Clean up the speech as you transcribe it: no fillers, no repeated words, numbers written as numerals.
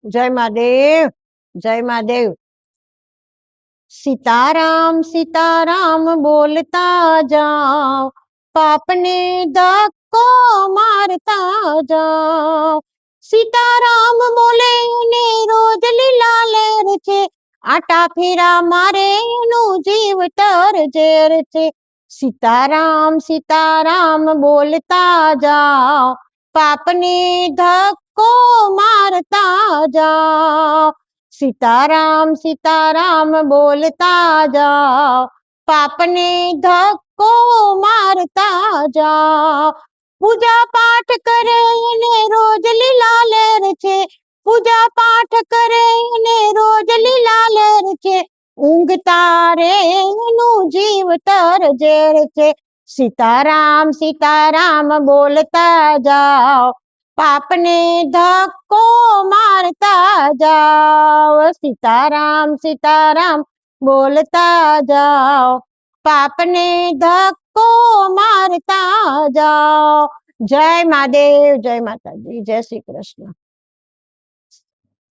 जय महादेव। जय महादेव। सीताराम सीताराम बोलता जाओ, पाप ने धक्को मारता जाओ। सीताराम बोले ने रोज लीला लेर छे, आटा फेरा मारे નું જીવ તર ઝેર છે। सीताराम सीताराम बोलता जाओ, पापने धक्को मारता जाओ। सीताराम सीताराम बोलता जाओ, पापने धक्को मारता जाओ। पूजा पाठ करे ने रोज लीला लेर छे, पूजा पाठ करे ने रोज लीला लेर छे, ઊંઘતા રે એનું જીવ તર ઝેર છે। सीताराम सीताराम बोलता जाओ, पापने धक्को मारता जाओ। सीताराम सीताराम बोलता जाओ, पापने धक्को मारता जाओ। जय महादेव, जय माता दी, जय श्री कृष्ण।